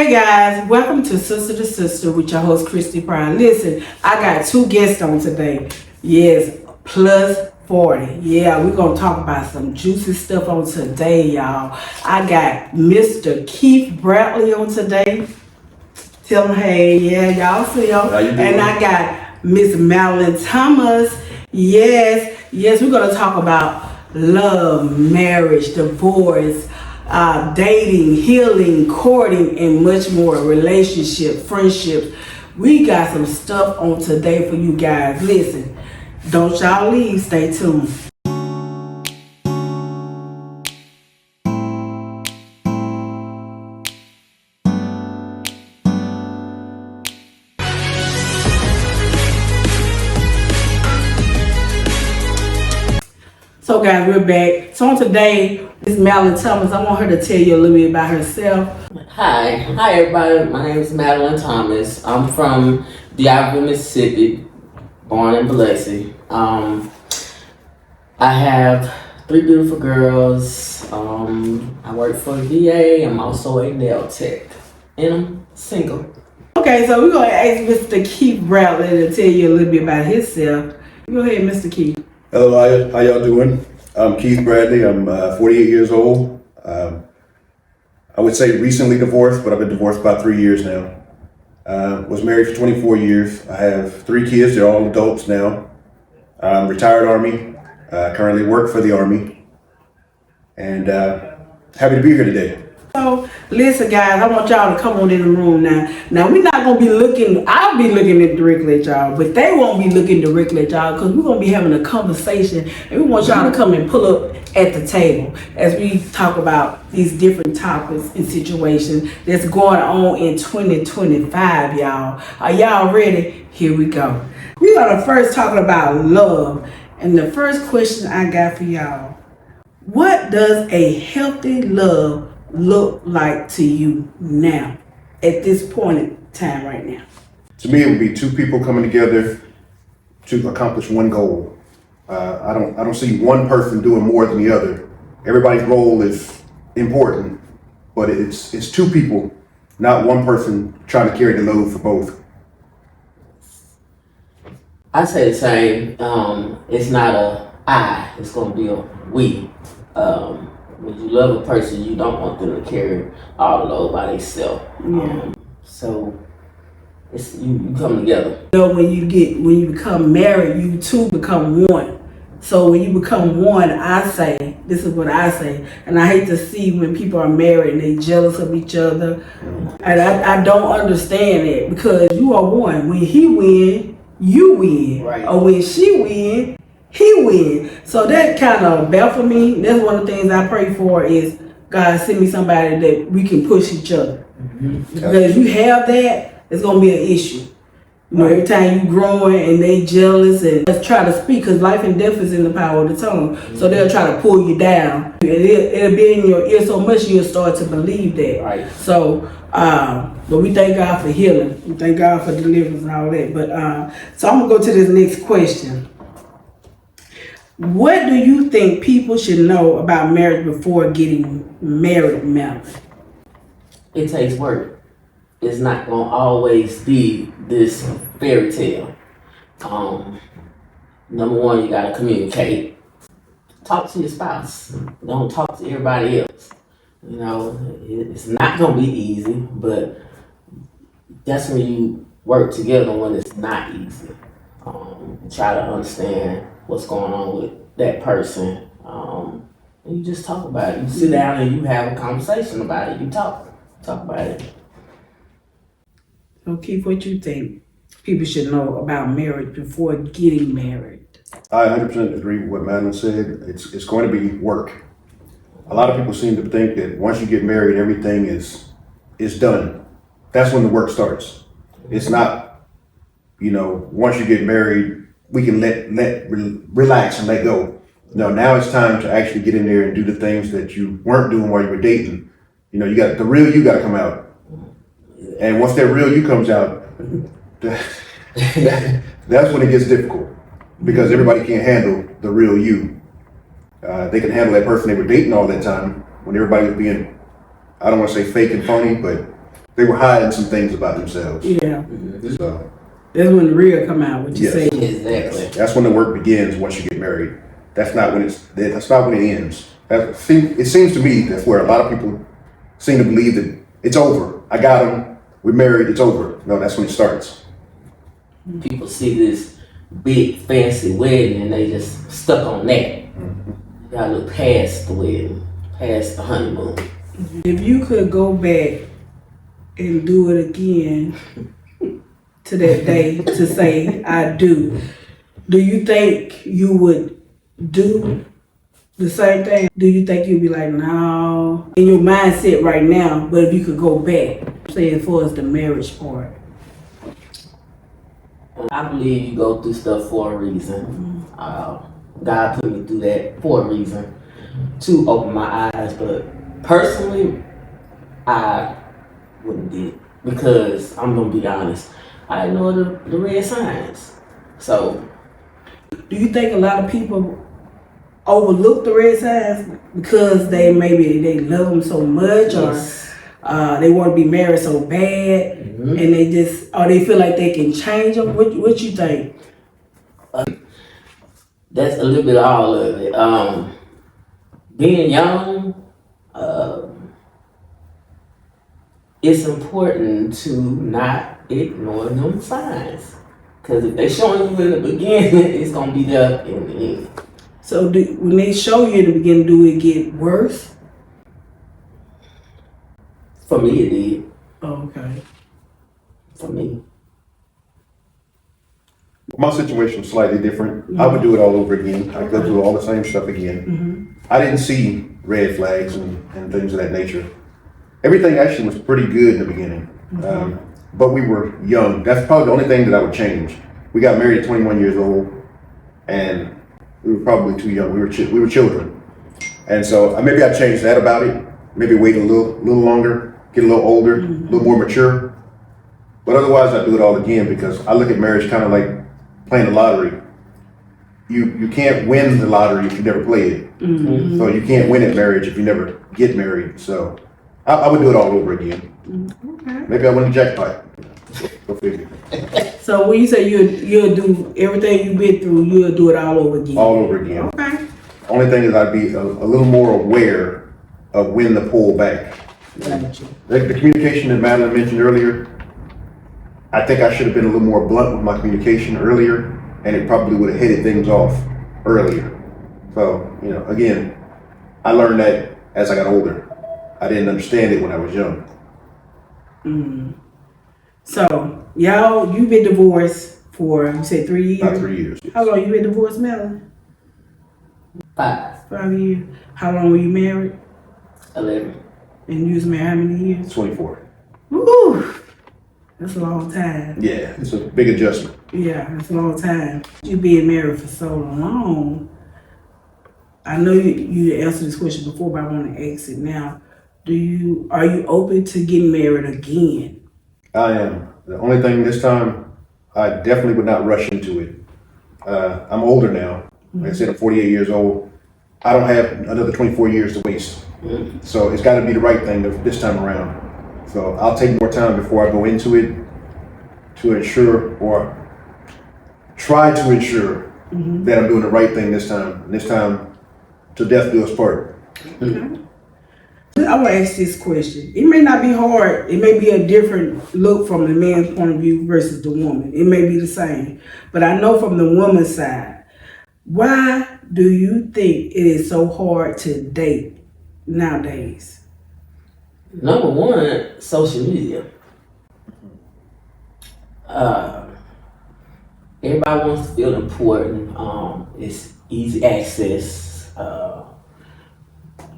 Hey guys, welcome to Sister to Sister with your host Christy Pryor. Listen, I got two guests on today. Yes, plus 40. Yeah, we're gonna talk about some juicy stuff on today, y'all. I got Mr. Keith Bradley on today. Tell him hey, yeah, y'all see him. How you doing? And I got Miss Madeline Thomas. Yes, we're gonna talk about love, marriage, divorce, dating, healing, courting, and much more. Relationship, friendships. We got some stuff on today for you guys. Listen, don't y'all leave. Stay tuned. So guys, we're back. So on today, Miss Madeline Thomas, I want her to tell you a little bit about herself. Hi everybody. My name is Madeline Thomas. I'm from D'Iberville, Mississippi, born in Biloxi. I have three beautiful girls. I work for the VA. I'm also a nail tech, and I'm single. Okay, so we're gonna ask Mr. Keith Bradley to tell you a little bit about himself. Go ahead, Mr. Keith. Hello, how y'all doing? I'm Keith Bradley. I'm 48 years old. I would say recently divorced, but I've been divorced about 3 years now. Was married for 24 years. I have three kids. They're all adults now. I'm retired Army. Currently work for the Army. And happy to be here today. So listen guys, I want y'all to come on in the room now. Now we're not gonna be looking, I'll be looking directly at y'all, but they won't be looking directly at y'all because we're gonna be having a conversation and we want y'all to come and pull up at the table as we talk about these different topics and situations that's going on in 2025, y'all. Are y'all ready? Here we go. We're gonna first talk about love. And the first question I got for y'all, what does a healthy love look like to you now, at this point in time right now? To me, it would be two people coming together to accomplish one goal. I don't see one person doing more than the other. Everybody's role is important, but it's two people, not one person trying to carry the load for both. I say the same. It's not a I. It's gonna be a we. When you love a person, you don't want them to carry all the load by themselves. So it's you come together. You know, when you become married, you two become one. So when you become one, I say, this is what I say, and I hate to see when people are married and they jealous of each other. And I don't understand it because you are one. When he win, you win. Right. Or when she win, he win. So that kind of baffles me. That's one of the things I pray for is God send me somebody that we can push each other. Because if you have that, it's gonna be an issue. You know, every time you growing and they jealous and let's try to speak because life and death is in the power of the tongue. So they'll try to pull you down. And it'll be in your ear so much you'll start to believe that. Right. So, but we thank God for healing. We thank God for deliverance and all that. But so I'm gonna go to this next question. What do you think people should know about marriage before getting married, Mel? It takes work. It's not gonna always be this fairy tale. Number one, you gotta communicate. Talk to your spouse. Don't talk to everybody else. You know, it's not gonna be easy, but that's when you work together when it's not easy. Try to understand what's going on with that person. And you just talk about it. You sit down and you have a conversation about it. You talk about it. So Keith, what you think people should know about marriage before getting married? I 100% agree with what Madeline said. It's going to be work. A lot of people seem to think that once you get married, everything is done. That's when the work starts. It's not, once you get married, we can relax and let go. No, now it's time to actually get in there and do the things that you weren't doing while you were dating. You got the real you got to come out. And once that real you comes out, that's when it gets difficult because everybody can't handle the real you. They can handle that person they were dating all that time when everybody was being, I don't want to say fake and phony, but they were hiding some things about themselves. Yeah. So That's when the real come out. What you Yes. say? Exactly. that's when the work begins once you get married. That's not when it ends. It seems to me that's where a lot of people seem to believe that it's over. I got him. We're married. It's over. No, that's when it starts. People see this big fancy wedding and they just stuck on that. You gotta look past the wedding, past the honeymoon. If you could go back and do it again to that day to say I do you think you would do the same thing? Do you think you'd be like, no, in your mindset right now, but if you could go back, say as far as the marriage part? I believe you go through stuff for a reason. God put me through that for a reason to open my eyes. But personally, I wouldn't do it because I'm gonna be honest. I know the red signs. So Do you think a lot of people overlook the red signs because they love them so much, or they want to be married so bad, and they feel like they can change them? What you think? that's a little bit of all of it. Being young, it's important to not ignore them signs. Because if they showing you in the beginning, it's gonna be there in the end. So when they show you in the beginning, do it get worse? For me, it did. Oh, okay. For me. My situation was slightly different. I would do it all over again. I'd go through all the same stuff again. I didn't see red flags and things of that nature. Everything actually was pretty good in the beginning. But we were young. That's probably the only thing that I would change. We got married at 21 years old, and we were probably too young. We were children. And so maybe I'd change that about it. Maybe wait a little longer, get a little older, a little more mature. But otherwise, I'd do it all again because I look at marriage kind of like playing the lottery. You can't win the lottery if you never play it. So you can't win at marriage if you never get married. So I would do it all over again. Okay. Maybe I win the jackpot. Go figure. So when you say you'll do everything you've been through, you'll do it all over again. All over again. Okay. Only thing is I'd be a little more aware of when to pull back. Gotcha. The communication that Madeline mentioned earlier, I think I should have been a little more blunt with my communication earlier, and it probably would have headed things off earlier. So, again, I learned that as I got older. I didn't understand it when I was young. So you've been divorced for, you said 3 years? About 3 years. How long you been divorced, Melanie? 5, 5 years. How long were you married? 11. And you was married how many years? 24. Woo! That's a long time. Yeah, it's a big adjustment. Yeah, that's a long time. You being married for so long. I know you answered this question before, but I want to ask it now. Are you open to getting married again? I am. The only thing this time, I definitely would not rush into it. I'm older now. Like I said, I'm 48 years old. I don't have another 24 years to waste. So it's got to be the right thing this time around. So I'll take more time before I go into it to ensure or try to ensure that I'm doing the right thing this time. And this time, till death do us part. Okay. I want to ask this question. It may not be hard. It may be a different look from the man's point of view versus the woman. It may be the same. But I know from the woman's side, why do you think it is so hard to date nowadays? Number one, social media. Everybody wants to feel important. It's easy access.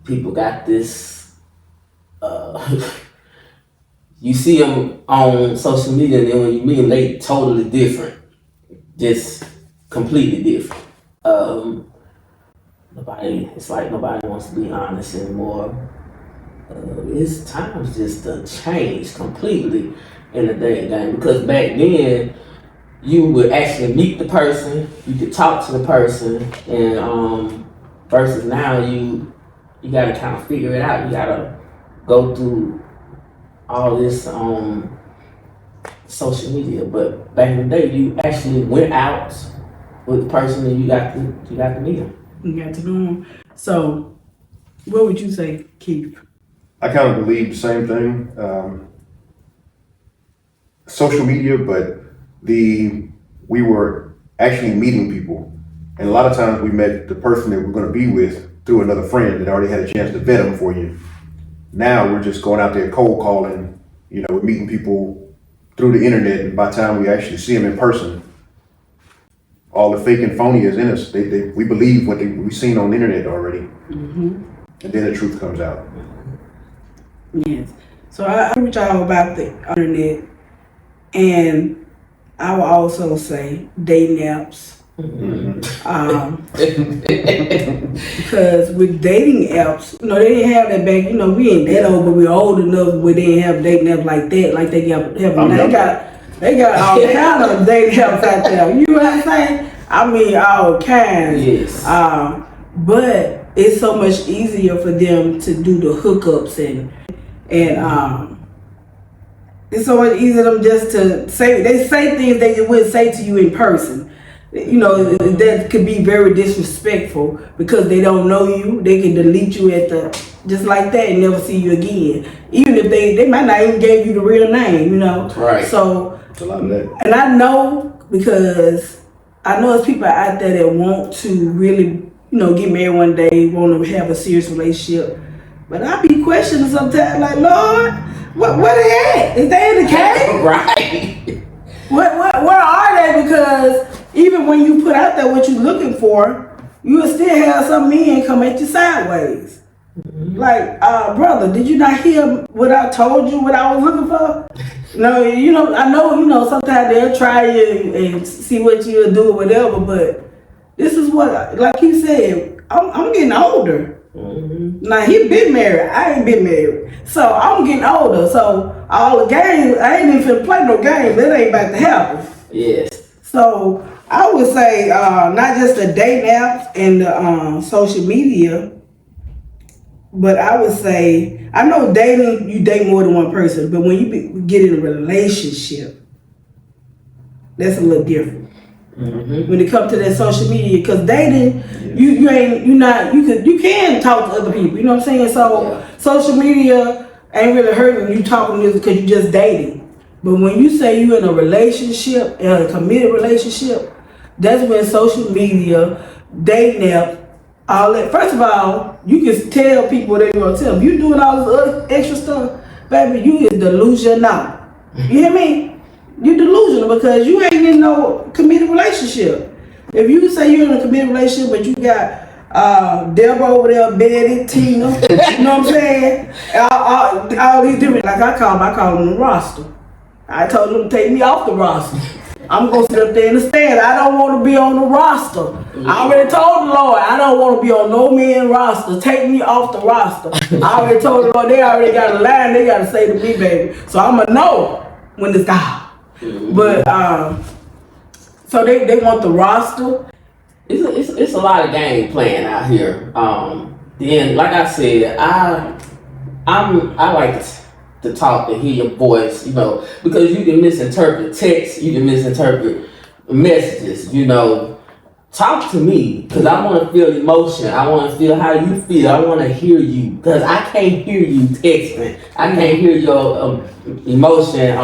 People got this. You see them on social media, and then when you meet them, they totally different. Just completely different. It's like nobody wants to be honest anymore. It's times just to change completely in the day and game, because back then you would actually meet the person, you could talk to the person, and versus now you gotta kind of figure it out. You gotta go through all this social media. But back in the day, you actually went out with the person and you got to meet them. You got to know them. So, what would you say, Keith? I kind of believe the same thing. Social media, but we were actually meeting people, and a lot of times we met the person that we're going to be with through another friend that already had a chance to vet them for you. Now we're just going out there cold calling. We're meeting people through the internet, and by the time we actually see them in person, all the fake and phony is in us. We believe what we've seen on the internet already, and then the truth comes out. Yes. So I agree with y'all about the internet, and I will also say dating apps. Because with dating apps, they didn't have that back. We ain't that old, but we're old enough where they didn't have dating apps like that. Like they got they got all kind of dating apps out there. You know what I'm saying? I mean, all kinds. Yes. But it's so much easier for them to do the hookups and it's so much easier for them just to say things they wouldn't say to you in person. That could be very disrespectful because they don't know you. They can delete you just like that and never see you again. Even if they might not even give you the real name, Right. So It's a lot of that. and I know because I know it's people out there that want to really, get married one day, want to have a serious relationship. But I be questioning sometimes, like, Lord, where they at? Is they in the cave? Right. Where are they? Because even when you put out there what you're looking for, you will still have some men come at you sideways. Like, brother, did you not hear what I told you, what I was looking for? No, I know, sometimes they'll try you and see what you'll do or whatever, but this is what, like he said, I'm getting older. Now, he been married. I ain't been married. So, I'm getting older. So, all the games, I ain't even finna play no games. That ain't about to happen. Yes. So, I would say not just the dating apps and the social media, but I would say, I know dating, you date more than one person, but when you get in a relationship, that's a little different. When it comes to that social media, because dating, you can talk to other people. You know what I'm saying? So social media ain't really hurting you talking to this because you just dating. But when you say you in a relationship, a committed relationship, that's when social media, dating app, all that. First of all, you can tell people what they want to tell them. You doing all this other extra stuff, baby, you is delusional. You hear me? You delusional because you ain't in no committed relationship. If you say you're in a committed relationship, but you got Deborah over there, Betty, Tina, you know what I'm saying? All these different, like I call them the roster. I told them to take me off the roster. I'm going to sit up there in the stand. I don't want to be on the roster. I already told the Lord, I don't want to be on no man roster. Take me off the roster. I already told the Lord, they already got a line they got to say to me, baby. So I'm going to know when it's God. But, so they want the roster. It's a lot of game playing out here. Then, like I said, I like to talk and hear your voice, because you can misinterpret text, you can misinterpret messages, Talk to me, because I want to feel emotion. I want to feel how you feel. I want to hear you, because I can't hear you texting. I can't hear your emotion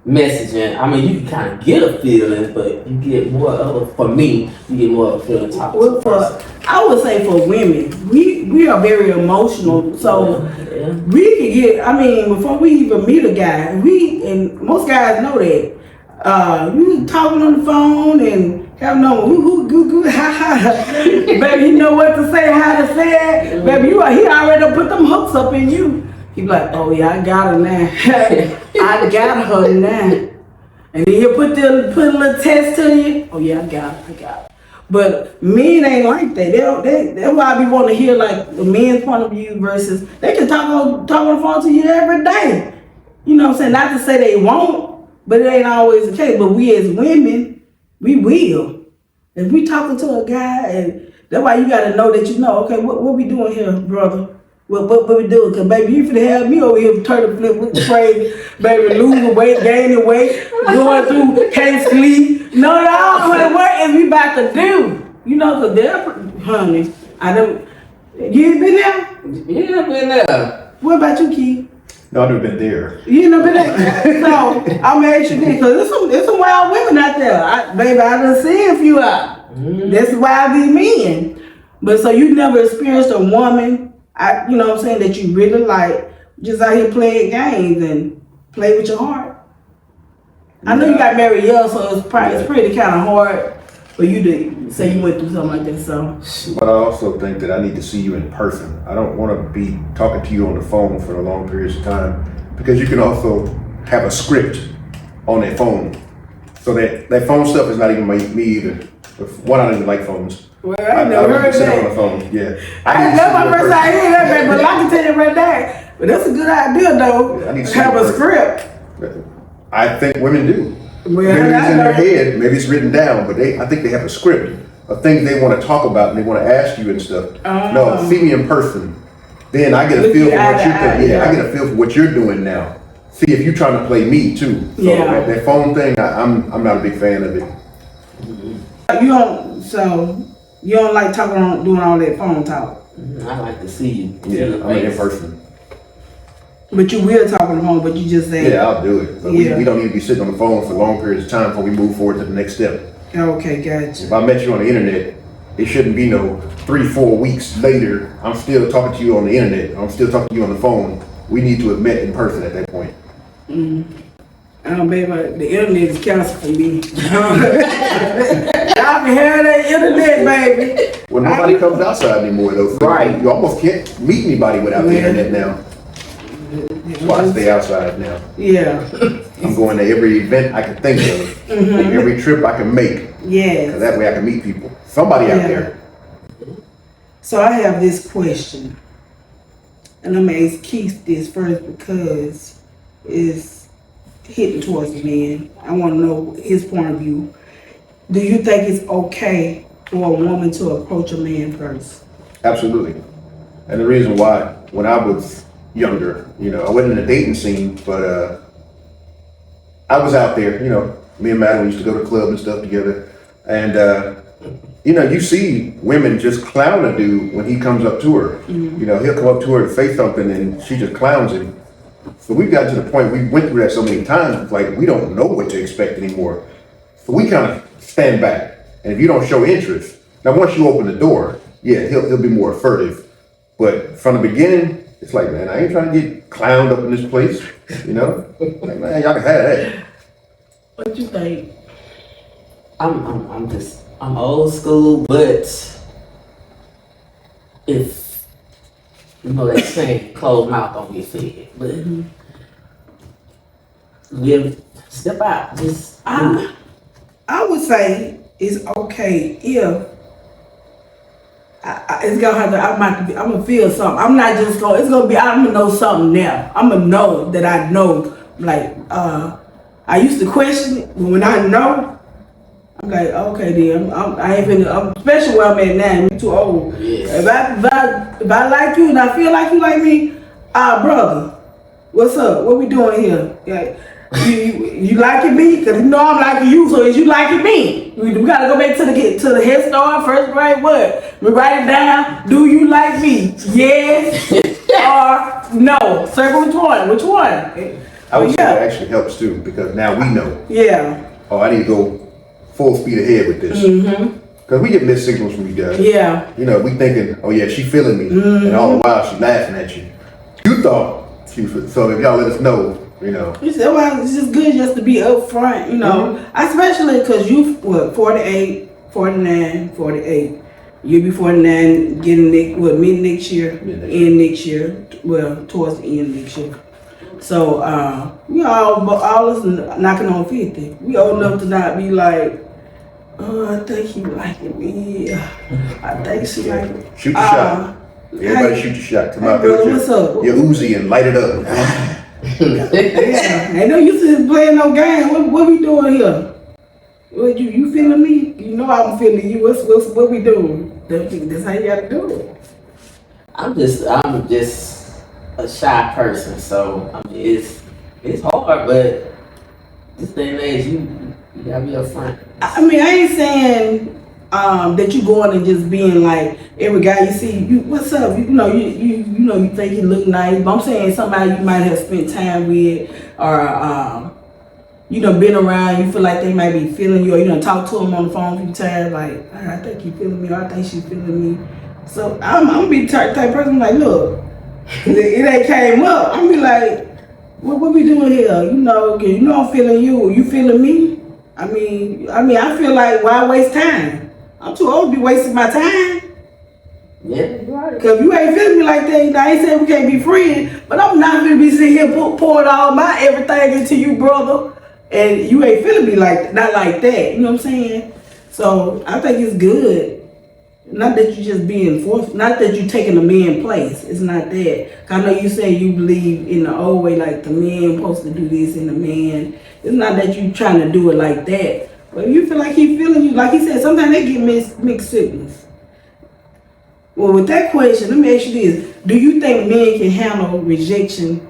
messaging. I mean, you can kind of get a feeling, but you get more of a, for me, you get more of a feeling talking to the person. I would say for women, we are very emotional, so we can get, before we even meet a guy, and most guys know that, you talking on the phone and have no goo, ha ha, baby, you know what to say, how to say it, baby, he already done put them hooks up in you. He be like, oh yeah, I got her now. I got her now. And then he'll put a little test to you. Oh yeah, I got her. But men ain't like that. That's why I be wanting to hear like the men's point of view versus they can talk on the phone to you every day. You know what I'm saying? Not to say they won't, but it ain't always the case. But we as women, we will. If we talking to a guy, and that's why you got to know that okay, what we doing here, brother? What we doing? Cause baby, you finna have me over here turtle flip with the crazy, baby, losing weight, gaining weight, going through, can't sleep. No, y'all, what is we about to do? You know, cause they're, honey, I don't. You ain't been there? Yeah, been there. What about you, Keith? No, I've never been there. You ain't never been there? So, I'm gonna ask you this, cause there's some wild women out there. Baby, I done seen a few out. That's why I be men. But so you never experienced a woman, you know what I'm saying, that you really like, just out here playing games and play with your heart? I know you got married young, so it's pretty kind of hard for you to say you went through something like that. So, But I also think that I need to see you in person. I don't want to be talking to you on the phone for a long periods of time, because you can also have a script on that phone. So that phone stuff is not even me either. One, I don't even like phones. well, I never heard sit on the that. phone. Yeah. That's my first time hearing that, baby, but I can tell you right there. But that's a good idea, though. Yeah, I need to have see a it script. I think women do. Well, Maybe it's in their I- head, maybe it's written down, but I think they have a script of things they want to talk about and they want to ask you and stuff. No, see me in person. Then I get a Look feel you for eye what to you eye, think. Yeah, yeah. I get a feel for what you're doing now. See if you're trying to play me too. So Yeah. that phone thing, I'm not a big fan of it. You don't like doing all that phone talk. I like to see you. Yeah, your I mean in face. person. But you will talk on the phone, but you just say, Yeah, I'll do it. But Yeah. we don't need to be sitting on the phone for long periods of time before we move forward to the next step. okay, gotcha. If I met you on the internet, it shouldn't be no 3-4 weeks later. I'm still talking to you on the internet. I'm still talking to you on the phone. We need to have met in person at that point. Baby, the internet is cancer for me. Y'all can have that internet, baby. Well, nobody comes outside anymore, though. Right. You almost can't meet anybody without the Yeah. internet now. That's why I stay outside now. Yeah, I'm going to every event I can think of, every trip I can make. 'Cause yes. that way I can meet people. Somebody out Yeah. there. So I have this question, and I'm gonna ask Keith this first because it's hitting towards men. I want to know his point of view. Do you think it's okay for a woman to approach a man first? Absolutely. And the reason why, when I was younger, I wasn't in the dating scene, but I was out there, me and Madeline used to go to clubs and stuff together. And, you see women just clown a dude when he comes up to her. He'll come up to her and say something and she just clowns him. So we got to the point, we went through that so many times, it's like we don't know what to expect anymore. So we kind of stand back. And if you don't show interest, now once you open the door, yeah, he'll be more assertive. But from the beginning, it's like, man, I ain't trying to get clowned up in this place, Like, man, y'all can have that. What you think? I'm old school, but if that saying, closed mouth don't get fed. But step out. Just I would say it's okay if it's gonna have to. I'm gonna feel something. I'm not just going. It's gonna be. I'm gonna know something now. I'm gonna know that I know. Like I used to question it, but when I know, I'm like, okay, then I ain't finna. I'm especially where I'm at now. I'm too old. Yes. If I like you and I feel like you like me, brother, what's up? What we doing here? Yeah. You liking me? Cause I'm liking you, so is you liking me? We gotta go back to the head start, first grade, what? We write it down. Do you like me? Yes or no? Circle which one? I would say that actually helps too, because now we know. Yeah. Oh, I need to go full speed ahead with this. Because we get mixed signals from you guys. Yeah. We thinking, oh yeah, she feeling me. And all the while she laughing at you. You thought she was, so if y'all let us know, You said, well, it's just good just to be upfront, especially because you, 48, 49, 48. You'll be 49, getting mid next year, end next year, well, towards the end next year. So, we all us knocking on 50. We old enough to not be like, oh, I think he liking me. I think she like me. Shoot your shot. Everybody shoot your shot. Come out there brother, with what's up? your Uzi and light it up. Yeah, ain't no use in playing no game. What we doing here? What you feeling me? You know I'm feeling you. What we doing? That's how you gotta do it. I'm just a shy person, so I mean it's hard, but this day and age you gotta be upfront. I mean, I ain't saying that you going and just being like every guy you see, you what's up? You know, you know you think you look nice, but I'm saying somebody you might have spent time with or you know been around. You feel like they might be feeling you, or you know talk to them on the phone a few times. Like I think you feeling me, or I think she feeling me. So I'm gonna be the type person like, look, it ain't came up. I'm be like, what we doing here? You know I'm feeling you. You feeling me? I mean, I feel like why waste time? I'm too old to be wasting my time. Yeah, you're right. Cause if you ain't feeling me like that, I ain't saying we can't be friends, but I'm not gonna be sitting here pouring all my everything into you, brother, and you ain't feeling me like not like that. You know what I'm saying? So I think it's good. Not that you just being forced, not that you taking the man place. It's not that. I know you say you believe in the old way, like the man supposed to do this and the man. It's not that you trying to do it like that. But if you feel like he feeling you, like he said, sometimes they get mixed signals. Well, with that question, let me ask you this. Do you think men can handle rejection